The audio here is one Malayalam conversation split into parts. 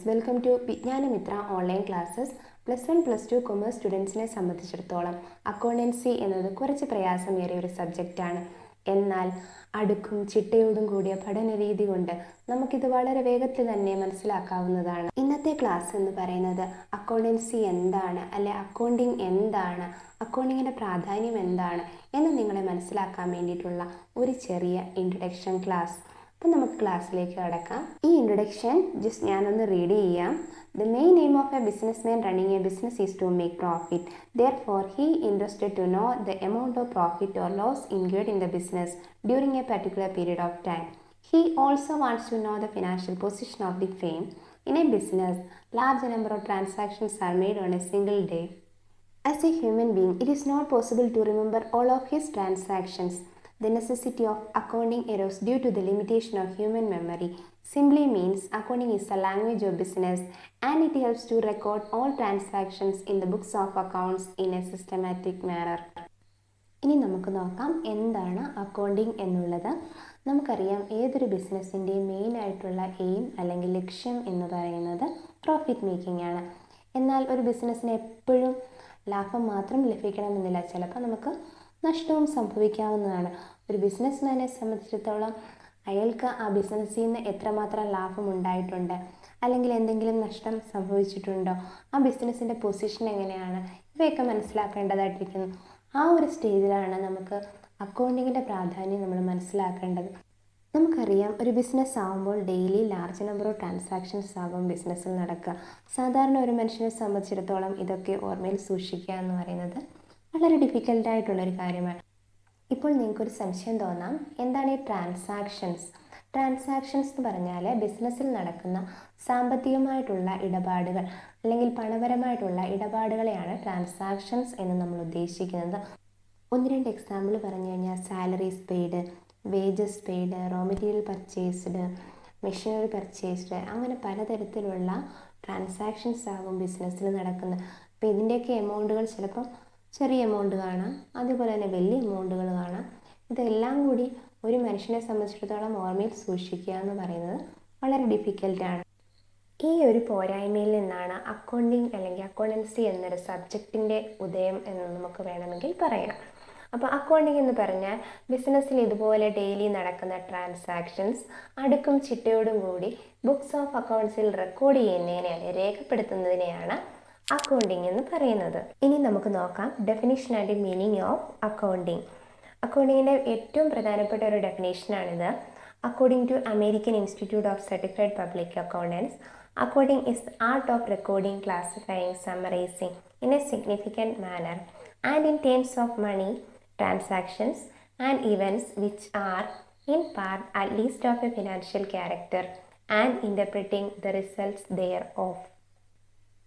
Welcome to Vijnanamitra online classes. +1 +2 commerce സ്റ്റുഡൻസിനെ സംബന്ധിച്ചിടത്തോളം അക്കൗണ്ടൻസി എന്നത് കുറച്ച് പ്രയാസമേറിയ ഒരു സബ്ജക്റ്റാണ്. എന്നാൽ അടുക്കും ചിട്ടയോടും കൂടിയ പഠന രീതി കൊണ്ട് നമുക്കിത് വളരെ വേഗത്തിൽ തന്നെ മനസ്സിലാക്കാവുന്നതാണ്. ഇന്നത്തെ ക്ലാസ് എന്ന് പറയുന്നത് അക്കൗണ്ടൻസി എന്താണ്, അല്ലെ അക്കൗണ്ടിങ് എന്താണ്, അക്കൗണ്ടിങ്ങിൻ്റെ പ്രാധാന്യം എന്താണ് എന്ന് നിങ്ങളെ മനസ്സിലാക്കാൻ വേണ്ടിയിട്ടുള്ള ഒരു ചെറിയ ഇൻട്രൊഡക്ഷൻ ക്ലാസ്. അപ്പോൾ നമുക്ക് ക്ലാസ്സിലേക്ക് കടക്കാം. ഈ ഇൻട്രൊഡക്ഷൻ ജസ്റ്റ് ഞാനൊന്ന് റീഡ് ചെയ്യാം. The main aim of a businessman running a business is to make profit. Therefore, he is interested to know the amount of profit or loss incurred in the business during a particular period of time. He also wants to know the financial position of the firm. In a business, large number of transactions are made on a single day. As a human being, it is not possible to remember all of his transactions. The necessity of accounting arose due to the limitation of human memory. Simply means accounting is a language of business and it helps to record all transactions in the books of accounts in a systematic manner. ഇനി നമുക്ക് നോക്കാം എന്താണ് അക്കൗണ്ടിങ് എന്നുള്ളത്. നമുക്കറിയാം ഏതൊരു ബിസിനസ്സിൻ്റെയും മെയിൻ ആയിട്ടുള്ള എയിം അല്ലെങ്കിൽ ലക്ഷ്യം എന്ന് പറയുന്നത് പ്രോഫിറ്റ് മേക്കിംഗ് ആണ്. എന്നാൽ ഒരു ബിസിനസ്സിന് എപ്പോഴും ലാഭം മാത്രം ലഭിക്കണമെന്നില്ല, ചിലപ്പോൾ നമുക്ക് നഷ്ടവും സംഭവിക്കാവുന്നതാണ്. ഒരു ബിസിനസ്മാനെ സംബന്ധിച്ചിടത്തോളം അയാൾക്ക് ആ ബിസിനസ്സിൽ നിന്ന് എത്രമാത്രം ലാഭം ഉണ്ടായിട്ടുണ്ട്, അല്ലെങ്കിൽ എന്തെങ്കിലും നഷ്ടം സംഭവിച്ചിട്ടുണ്ടോ, ആ ബിസിനസ്സിൻ്റെ പൊസിഷൻ എങ്ങനെയാണ്, ഇവയൊക്കെ മനസ്സിലാക്കേണ്ടതായിട്ടിരിക്കുന്നു. ആ ഒരു സ്റ്റേജിലാണ് നമുക്ക് അക്കൗണ്ടിങ്ങിൻ്റെ പ്രാധാന്യം നമ്മൾ മനസ്സിലാക്കേണ്ടത്. നമുക്കറിയാം ഒരു ബിസിനസ് ആകുമ്പോൾ daily large number of transactions ആകും ബിസിനസ്സിൽ നടക്കുക. സാധാരണ ഒരു മനുഷ്യനെ സംബന്ധിച്ചിടത്തോളം ഇതൊക്കെ ഓർമ്മയിൽ സൂക്ഷിക്കുക എന്ന് പറയുന്നത് വളരെ ഡിഫിക്കൽട്ടായിട്ടുള്ളൊരു കാര്യമാണ്. ഇപ്പോൾ നിങ്ങൾക്കൊരു സംശയം തോന്നാം, എന്താണ് ഈ ട്രാൻസാക്ഷൻസ് എന്ന് പറഞ്ഞാൽ ബിസിനസ്സിൽ നടക്കുന്ന സാമ്പത്തികമായിട്ടുള്ള ഇടപാടുകൾ അല്ലെങ്കിൽ പണപരമായിട്ടുള്ള ഇടപാടുകളെയാണ് ട്രാൻസാക്ഷൻസ് എന്ന് നമ്മൾ ഉദ്ദേശിക്കുന്നത്. 1-2 എക്സാമ്പിൾ പറഞ്ഞു കഴിഞ്ഞാൽ salaries paid, wages paid, raw material purchased, machinery purchased, അങ്ങനെ പലതരത്തിലുള്ള ട്രാൻസാക്ഷൻസ് ആകും ബിസിനസ്സിൽ നടക്കുന്നത്. അപ്പോൾ ഇതിൻ്റെയൊക്കെ എമൗണ്ടുകൾ ചിലപ്പം ചെറിയ എമൗണ്ട് കാണാം, അതുപോലെ തന്നെ വലിയ എമൗണ്ടുകൾ കാണാം. ഇതെല്ലാം കൂടി ഒരു മനുഷ്യനെ സംബന്ധിച്ചിടത്തോളം ഓർമ്മയിൽ സൂക്ഷിക്കുക എന്ന് പറയുന്നത് വളരെ ഡിഫിക്കൽട്ടാണ്. ഈ ഒരു പോരായ്മയിൽ നിന്നാണ് അക്കൗണ്ടിങ് അല്ലെങ്കിൽ അക്കൗണ്ടൻസി എന്നൊരു സബ്ജക്റ്റിൻ്റെ ഉദയം എന്ന് നമുക്ക് വേണമെങ്കിൽ പറയാം. അപ്പോൾ അക്കൗണ്ടിങ് എന്ന് പറഞ്ഞാൽ ബിസിനസ്സിൽ ഇതുപോലെ ഡെയിലി നടക്കുന്ന ട്രാൻസാക്ഷൻസ് അടുക്കും ചിട്ടയോടും കൂടി ബുക്സ് ഓഫ് അക്കൗണ്ട്സിൽ റെക്കോർഡ് ചെയ്യുന്നതിനെയാണ്, രേഖപ്പെടുത്തുന്നതിനെയാണ് അക്കൗണ്ടിങ് എന്ന് പറയുന്നത്. ഇനി നമുക്ക് നോക്കാം definition and meaning of accounting. അക്കൗണ്ടിങ്ങിൻ്റെ ഏറ്റവും പ്രധാനപ്പെട്ട ഒരു ഡെഫിനേഷനാണിത്. According to American Institute of Certified Public Accountants, accounting is the art of recording, classifying, summarising in a significant manner and in terms of money transactions and events which are in part at least of a financial character and interpreting the results there of.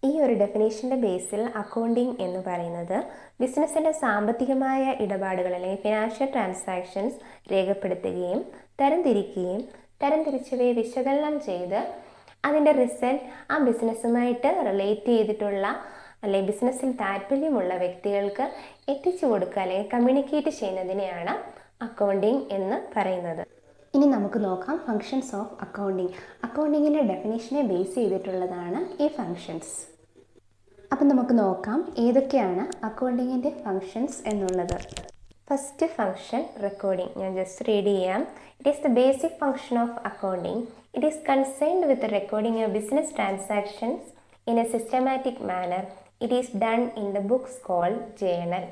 ഈ ഒരു ഡെഫിനേഷൻ്റെ ബേസിൽ അക്കൗണ്ടിങ് എന്ന് പറയുന്നത് ബിസിനസ്സിൻ്റെ സാമ്പത്തികമായ ഇടപാടുകൾ അല്ലെങ്കിൽ ഫിനാൻഷ്യൽ ട്രാൻസാക്ഷൻസ് രേഖപ്പെടുത്തുകയും തരംതിരിച്ചവയെ വിശകലനം ചെയ്ത് അതിൻ്റെ റിസൾട്ട് ആ ബിസിനസ്സുമായിട്ട് റിലേറ്റ് ചെയ്തിട്ടുള്ള അല്ലെങ്കിൽ ബിസിനസ്സിൽ താല്പര്യമുള്ള വ്യക്തികൾക്ക് എത്തിച്ചു കൊടുക്കുക അല്ലെങ്കിൽ കമ്മ്യൂണിക്കേറ്റ് ചെയ്യുന്നതിനെയാണ് അക്കൗണ്ടിങ് എന്ന് പറയുന്നത്. ഇനി നമുക്ക് നോക്കാം ഫങ്ഷൻസ് ഓഫ് അക്കൗണ്ടിങ്. അക്കൗണ്ടിങ്ങിൻ്റെ ഡെഫിനേഷനെ ബേസ് ചെയ്തിട്ടുള്ളതാണ് ഈ ഫങ്ഷൻസ്. അപ്പം നമുക്ക് നോക്കാം ഏതൊക്കെയാണ് അക്കൗണ്ടിങ്ങിൻ്റെ ഫങ്ഷൻസ് എന്നുള്ളത്. First function recording. ഞാൻ ജസ്റ്റ് റീഡ് ചെയ്യാം. It is the basic function of accounting. It is concerned with recording of business transactions in a systematic manner. It is done in the books called journal.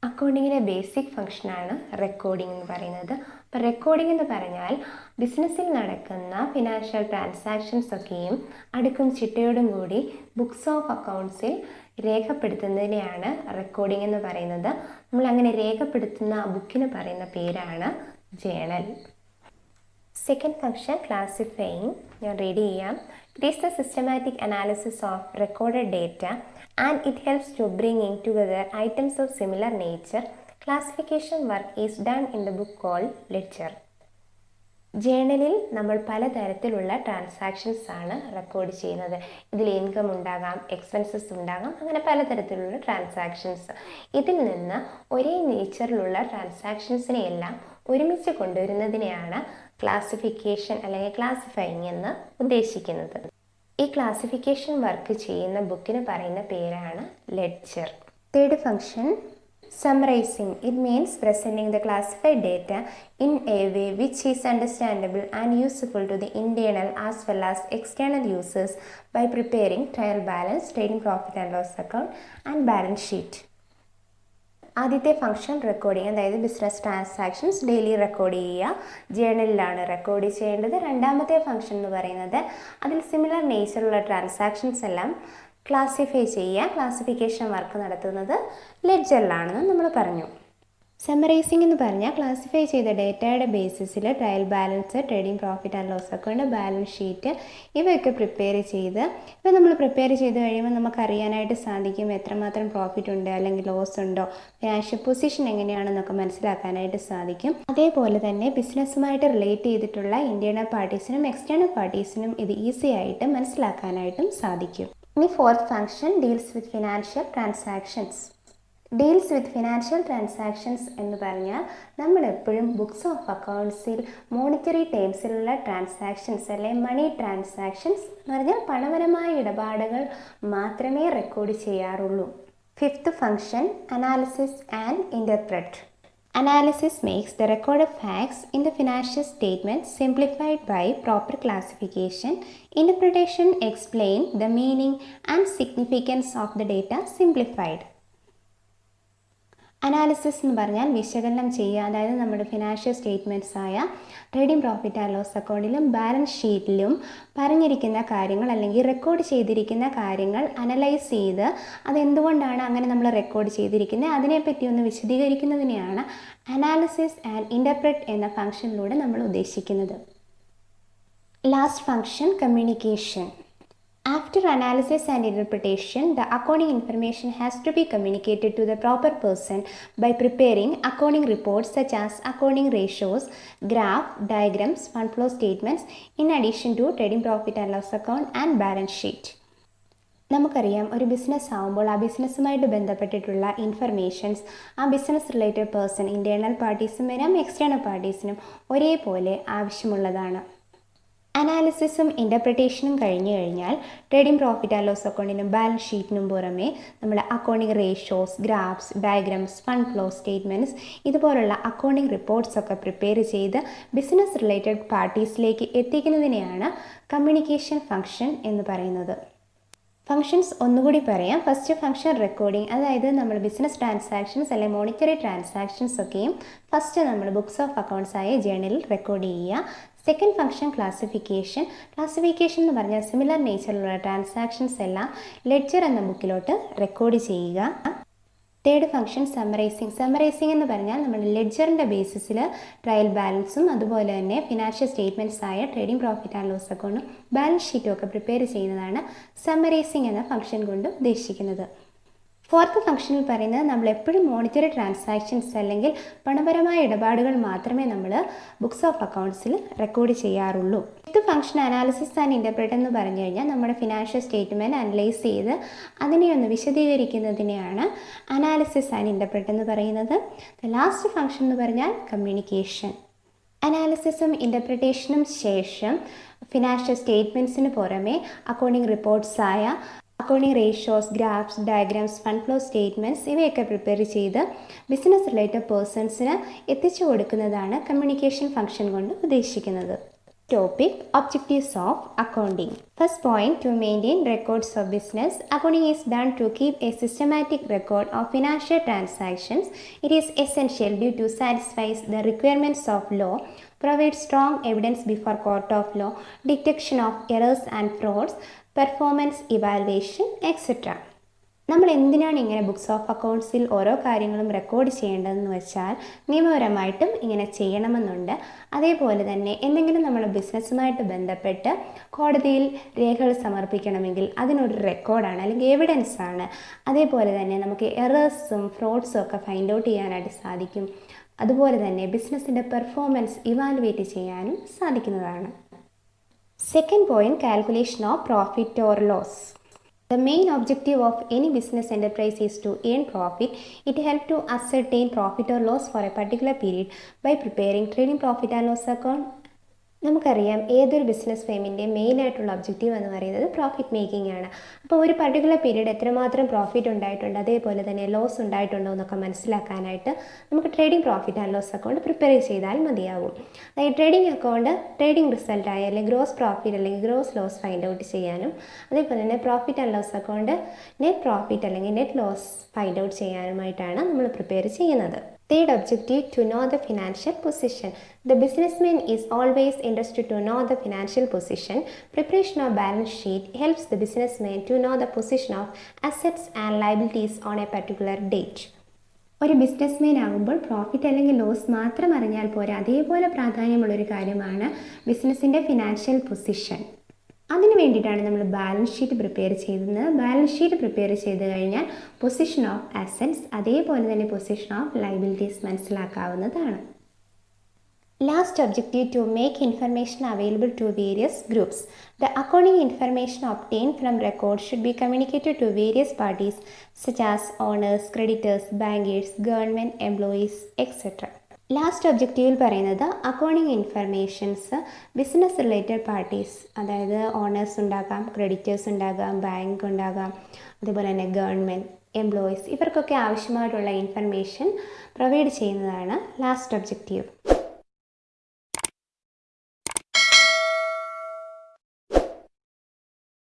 അക്കൗണ്ടിങ്ങിൻ്റെ ബേസിക് ഫങ്ഷനാണ് റെക്കോർഡിംഗ് എന്ന് പറയുന്നത്. അപ്പോൾ റെക്കോർഡിംഗ് എന്ന് പറഞ്ഞാൽ ബിസിനസ്സിൽ നടക്കുന്ന ഫിനാൻഷ്യൽ ട്രാൻസാക്ഷൻസ് ഒക്കെയും അടുക്കും ചിട്ടയോടും കൂടി ബുക്സ് ഓഫ് അക്കൗണ്ട്സിൽ രേഖപ്പെടുത്തുന്നതിനെയാണ് റെക്കോർഡിംഗ് എന്ന് പറയുന്നത്. നമ്മൾ അങ്ങനെ രേഖപ്പെടുത്തുന്ന ബുക്കിന് പറയുന്ന പേരാണ് ജേണൽ. Second function classifying. ഞാൻ റീഡ് ചെയ്യാം. It is the systematic analysis of recorded data and it helps to bringing together items of similar nature. Classification work is done in the book called ledger. ജേണലിൽ നമ്മൾ പലതരത്തിലുള്ള ട്രാൻസാക്ഷൻസ് ആണ് റെക്കോർഡ് ചെയ്യുന്നത്. ഇതിൽ ഇൻകം ഉണ്ടാകാം, എക്സ്പെൻസസ് ഉണ്ടാകാം, അങ്ങനെ പലതരത്തിലുള്ള ട്രാൻസാക്ഷൻസ്. ഇതിൽ നിന്ന് ഒരേ നേച്ചറിലുള്ള ട്രാൻസാക്ഷൻസിനെ എല്ലാം ഒരുമിച്ച് കൊണ്ടുവരുന്നതിനെയാണ് ക്ലാസിഫിക്കേഷൻ അല്ലെങ്കിൽ ക്ലാസിഫയിങ് എന്ന് ഉദ്ദേശിക്കുന്നത്. ഈ ക്ലാസിഫിക്കേഷൻ വർക്ക് ചെയ്യുന്ന ബുക്കിന് പറയുന്ന പേരാണ് ledger. Third function summarizing. It means presenting the classified data in a way which is understandable and useful to the internal as well as external users by preparing trial balance, trading profit and loss account and balance sheet. ആദ്യത്തെ ഫംഗ്ഷൻ റെക്കോർഡിങ്, അതായത് ബിസിനസ് ട്രാൻസാക്ഷൻസ് ഡെയിലി റെക്കോർഡ് ചെയ്യുക, ജേണലിലാണ് റെക്കോർഡ് ചെയ്യേണ്ടത്. രണ്ടാമത്തെ ഫംഗ്ഷൻ എന്ന് പറയുന്നത് അതിൽ സിമിലർ നേച്ചറുള്ള ട്രാൻസാക്ഷൻസ് എല്ലാം ക്ലാസിഫൈ ചെയ്യുക. ക്ലാസിഫിക്കേഷൻ വർക്ക് നടത്തുന്നത് ലെഡ്ജറിലാണെന്ന് നമ്മൾ പറഞ്ഞു. സമ്മറൈസിംഗ് എന്ന് പറഞ്ഞാൽ ക്ലാസിഫൈ ചെയ്ത ഡേറ്റയുടെ ബേസിസിൽ trial balance, trading profit and loss account, balance sheet ഇവയൊക്കെ പ്രിപ്പയർ ചെയ്ത് നമ്മൾ പ്രിപ്പയർ ചെയ്ത് കഴിയുമ്പോൾ നമുക്കറിയാനായിട്ട് സാധിക്കും എത്രമാത്രം പ്രോഫിറ്റ് ഉണ്ട് അല്ലെങ്കിൽ ലോസ് ഉണ്ടോ, ഫിനാൻഷ്യൽ പൊസിഷൻ എങ്ങനെയാണെന്നൊക്കെ മനസ്സിലാക്കാനായിട്ട് സാധിക്കും. അതേപോലെ തന്നെ ബിസിനസ്സുമായിട്ട് റിലേറ്റ് ചെയ്തിട്ടുള്ള ഇന്റേണൽ പാർട്ടീസിനും എക്സ്റ്റേണൽ പാർട്ടീസിനും ഇത് ഈസി ആയിട്ട് മനസ്സിലാക്കാനായിട്ടും സാധിക്കും. ഇനി fourth function deals with financial transactions. Deals with financial transactions എന്ന് പറഞ്ഞാൽ നമ്മളെപ്പോഴും ബുക്സ് ഓഫ് അക്കൗണ്ട്സിൽ മോണിറ്ററി ടേംസിലുള്ള ട്രാൻസാക്ഷൻസ് അല്ലെങ്കിൽ മണി ട്രാൻസാക്ഷൻസ് എന്ന് പറഞ്ഞാൽ പണപരമായ ഇടപാടുകൾ മാത്രമേ റെക്കോർഡ് ചെയ്യാറുള്ളൂ. Fifth function analysis and interpret. Analysis makes the record of facts in the financial statements simplified by proper classification. Interpretation explains the meaning and significance of the data simplified. Analysis എന്ന് പറഞ്ഞാൽ വിശകലനം ചെയ്യുക, അതായത് നമ്മുടെ ഫിനാൻഷ്യൽ സ്റ്റേറ്റ്മെൻറ്റ്സ് ആയ ട്രേഡിംഗ് പ്രോഫിറ്റ് ആൻഡ് ലോസ് അക്കൗണ്ടിലും ബാലൻസ് ഷീറ്റിലും പറഞ്ഞിരിക്കുന്ന കാര്യങ്ങൾ അല്ലെങ്കിൽ റെക്കോർഡ് ചെയ്തിരിക്കുന്ന കാര്യങ്ങൾ അനലൈസ് ചെയ്ത് അതെന്തുകൊണ്ടാണ് അങ്ങനെ നമ്മൾ റെക്കോർഡ് ചെയ്തിരിക്കുന്നത് അതിനെപ്പറ്റി ഒന്ന് വിശദീകരിക്കുന്നതിനെയാണ് അനാലിസിസ് ആൻഡ് ഇൻ്റർപ്രറ്റ് എന്ന ഫംഗ്ഷനിലൂടെ നമ്മൾ ഉദ്ദേശിക്കുന്നത്. Last function communication. After analysis and interpretation, the accounting information has to be communicated to the proper person by preparing accounting reports such as accounting ratios, graph, diagrams, fund flow statements, in addition to trading profit and loss account and balance sheet. നമുക്കറിയാം ഒരു ബിസിനസ് ആകുമ്പോൾ ആ ബിസിനസ്സുമായിട്ട് ബന്ധപ്പെട്ടിട്ടുള്ള ഇൻഫർമേഷൻസ് ആ ബിസിനസ് റിലേറ്റഡ് പേഴ്സൺ ഇൻറ്റേർണൽ പാർട്ടീസും വരാം എക്സ്റ്റേണൽ പാർട്ടീസിനും ഒരേപോലെ ആവശ്യമുള്ളതാണ്. അനാലിസിസും ഇൻ്റർപ്രിട്ടേഷനും കഴിഞ്ഞു കഴിഞ്ഞാൽ ട്രേഡിംഗ് പ്രോഫിറ്റ് ആൻഡ് ലോസ് അക്കൗണ്ടിനും ബാലൻസ് ഷീറ്റിനും പുറമെ നമ്മുടെ accounting ratios, graphs, diagrams, fund flow statements ഇതുപോലുള്ള അക്കൗണ്ടിങ് റിപ്പോർട്ട്സ് ഒക്കെ പ്രിപ്പയർ ചെയ്ത് ബിസിനസ് റിലേറ്റഡ് പാർട്ടീസിലേക്ക് എത്തിക്കുന്നതിനെയാണ് കമ്മ്യൂണിക്കേഷൻ ഫംഗ്ഷൻ എന്ന് പറയുന്നത്. ഫങ്ഷൻസ് ഒന്നുകൂടി പറയാം. ഫസ്റ്റ് ഫംഗ്ഷൻ റെക്കോർഡിംഗ്, അതായത് നമ്മൾ ബിസിനസ് ട്രാൻസാക്ഷൻസ് അല്ലെങ്കിൽ മോണിറ്ററി ട്രാൻസാക്ഷൻസ് ഒക്കെയും ഫസ്റ്റ് നമ്മൾ ബുക്സ് ഓഫ് അക്കൗണ്ട്സ് ആയ ജേണലിൽ റെക്കോർഡ് ചെയ്യുക. Second function classification. ക്ലാസിഫിക്കേഷൻ എന്ന് പറഞ്ഞാൽ സിമിലർ നേച്ചറിലുള്ള ട്രാൻസാക്ഷൻസ് എല്ലാം ലെഡ്ജർ എന്ന ബുക്കിലോട്ട് റെക്കോർഡ് ചെയ്യുക. Third function summarising. സമ്മറൈസിങ് എന്ന് പറഞ്ഞാൽ നമ്മൾ ലെഡ്ജറിൻ്റെ ബേസിസിൽ ട്രയൽ ബാലൻസും അതുപോലെ തന്നെ ഫിനാൻഷ്യൽ സ്റ്റേറ്റ്മെൻറ്റ്സ് ആയ ട്രേഡിംഗ് പ്രോഫിറ്റ് ആൻഡ് ലോസ് അക്കൗണ്ടും ബാലൻസ് ഷീറ്റും ഒക്കെ പ്രിപ്പയർ ചെയ്യുന്നതാണ് സമ്മറൈസിങ് എന്ന ഫംഗ്ഷൻ കൊണ്ട് ഉദ്ദേശിക്കുന്നത്. ഫോർത്ത് ഫംഗ്ഷനിൽ പറയുന്നത് നമ്മൾ എപ്പോഴും മോണിറ്ററി ട്രാൻസാക്ഷൻസ് അല്ലെങ്കിൽ പണപരമായ ഇടപാടുകൾ മാത്രമേ നമ്മൾ ബുക്സ് ഓഫ് അക്കൗണ്ട്സിൽ റെക്കോർഡ് ചെയ്യാറുള്ളൂ. Fifth function analysis and interpret എന്ന് പറഞ്ഞു കഴിഞ്ഞാൽ നമ്മുടെ ഫിനാൻഷ്യൽ സ്റ്റേറ്റ്മെൻറ്റ് അനലൈസ് ചെയ്ത് അതിനെ ഒന്ന് വിശദീകരിക്കുന്നതിനെയാണ് അനാലിസിസ് ആൻഡ് ഇൻ്റർപ്രറ്റ് എന്ന് പറയുന്നത്. ലാസ്റ്റ് ഫംഗ്ഷൻ എന്ന് പറഞ്ഞാൽ കമ്മ്യൂണിക്കേഷൻ. അനാലിസിസും ഇൻ്റർപ്രിട്ടേഷനും ശേഷം ഫിനാൻഷ്യൽ സ്റ്റേറ്റ്മെൻറ്റ്സിന് പുറമെ അക്കൗണ്ടിങ് റിപ്പോർട്ട്സായ accounting ratios, graphs, diagrams, fund flow statements ഇവയൊക്കെ പ്രിപ്പയർ ചെയ്ത് ബിസിനസ് റിലേറ്റഡ് പേഴ്സൺസിന് എത്തിച്ചു കൊടുക്കുന്നതാണ് കമ്മ്യൂണിക്കേഷൻ ഫംഗ്ഷൻ കൊണ്ട് ഉദ്ദേശിക്കുന്നത്. Topic: Objectives of Accounting. First point, to maintain records of business. Accounting is done to keep a systematic record of financial transactions. It is essential due to satisfy the requirements of law, provide strong evidence before court of law, detection of errors and frauds, performance evaluation, etc. നമ്മൾ എന്തിനാണ് ഇങ്ങനെ ബുക്സ് ഓഫ് അക്കൗണ്ട്സിൽ ഓരോ കാര്യങ്ങളും റെക്കോർഡ് ചെയ്യേണ്ടതെന്ന് വെച്ചാൽ നിയമപരമായിട്ടും ഇങ്ങനെ ചെയ്യണമെന്നുണ്ട്. അതേപോലെ തന്നെ എന്തെങ്കിലും നമ്മൾ ബിസിനസ്സുമായിട്ട് ബന്ധപ്പെട്ട് കോടതിയിൽ രേഖകൾ സമർപ്പിക്കണമെങ്കിൽ അതിനൊരു റെക്കോർഡാണ് അല്ലെങ്കിൽ എവിഡൻസ് ആണ്. അതേപോലെ തന്നെ നമുക്ക് എറേഴ്സും ഫ്രോഡ്സും ഒക്കെ ഫൈൻഡ് ഔട്ട് ചെയ്യാനായിട്ട് സാധിക്കും. അതുപോലെ തന്നെ ബിസിനസ്സിൻ്റെ പെർഫോമൻസ് ഇവാലുവേറ്റ് ചെയ്യാനും സാധിക്കുന്നതാണ്. Second point, calculation of profit or loss. The main objective of any business enterprise is to earn profit. It helps to ascertain profit or loss for a particular period by preparing trading profit and loss account നമുക്കറിയാം ഏതൊരു ബിസിനസ് ഫേമിൻ്റെയും മെയിനായിട്ടുള്ള ഒബ്ജക്റ്റീവ് എന്ന് പറയുന്നത് പ്രോഫിറ്റ് മേക്കിംഗ് ആണ്. അപ്പോൾ ഒരു പർട്ടിക്കുലർ പീരീഡ് എത്രമാത്രം പ്രോഫിറ്റ് ഉണ്ടായിട്ടുണ്ട്, അതേപോലെ തന്നെ ലോസ് ഉണ്ടായിട്ടുണ്ടോ എന്നൊക്കെ മനസ്സിലാക്കാനായിട്ട് നമുക്ക് trading profit and loss account prepare ചെയ്താൽ മതിയാകും. അതായത് ട്രേഡിംഗ് അക്കൗണ്ട് ട്രേഡിംഗ് റിസൾട്ടായ അല്ലെങ്കിൽ ഗ്രോസ് പ്രോഫിറ്റ് അല്ലെങ്കിൽ ഗ്രോസ് ലോസ് ഫൈൻഡ് ഔട്ട് ചെയ്യാനും, അതേപോലെ തന്നെ profit and loss account net profit അല്ലെങ്കിൽ നെറ്റ് ലോസ് ഫൈൻഡ് ഔട്ട് ചെയ്യാനുമായിട്ടാണ് നമ്മൾ പ്രിപ്പയർ ചെയ്യുന്നത്. Third objective, to know the financial position. The businessman is always interested to know the financial position. Preparation of balance sheet helps the businessman to know the position of assets and liabilities on a particular date. ഒരു ബിസിനസ്മാൻ ആകുമ്പോൾ പ്രോഫിറ്റ് അല്ലെങ്കിൽ ലോസ് മാത്രം അറിഞ്ഞാൽ പോരാ, അതേപോലെ പ്രാധാന്യമുള്ളൊരു കാര്യമാണ് ബിസിനസ്സിൻ്റെ ഫിനാൻഷ്യൽ പൊസിഷൻ. അതിന് വേണ്ടിയിട്ടാണ് നമ്മൾ ബാലൻസ് ഷീറ്റ് പ്രിപ്പയർ ചെയ്യുന്നത്. ബാലൻസ് ഷീറ്റ് പ്രിപ്പയർ ചെയ്ത് കഴിഞ്ഞാൽ പൊസിഷൻ ഓഫ് അസറ്റ്സ് അതേപോലെ തന്നെ പൊസിഷൻ ഓഫ് ലയബിലിറ്റീസ് മനസ്സിലാക്കാവുന്നതാണ്. Last objective, to make information available to various groups. The accounting information obtained from records should be communicated to various parties such as owners, creditors, bankers, government employees, etc. Last ഒബ്ജക്റ്റീവിൽ പറയുന്നത് accounting informations business related parties, അതായത് ഓണേഴ്സ് ഉണ്ടാകാം, ക്രെഡിറ്റേഴ്സ് ഉണ്ടാകാം, ബാങ്ക് ഉണ്ടാകാം, അതുപോലെ തന്നെ ഗവൺമെൻറ് എംപ്ലോയീസ്, ഇവർക്കൊക്കെ ആവശ്യമായിട്ടുള്ള ഇൻഫർമേഷൻ പ്രൊവൈഡ് ചെയ്യുന്നതാണ് ലാസ്റ്റ് ഒബ്ജക്റ്റീവ്.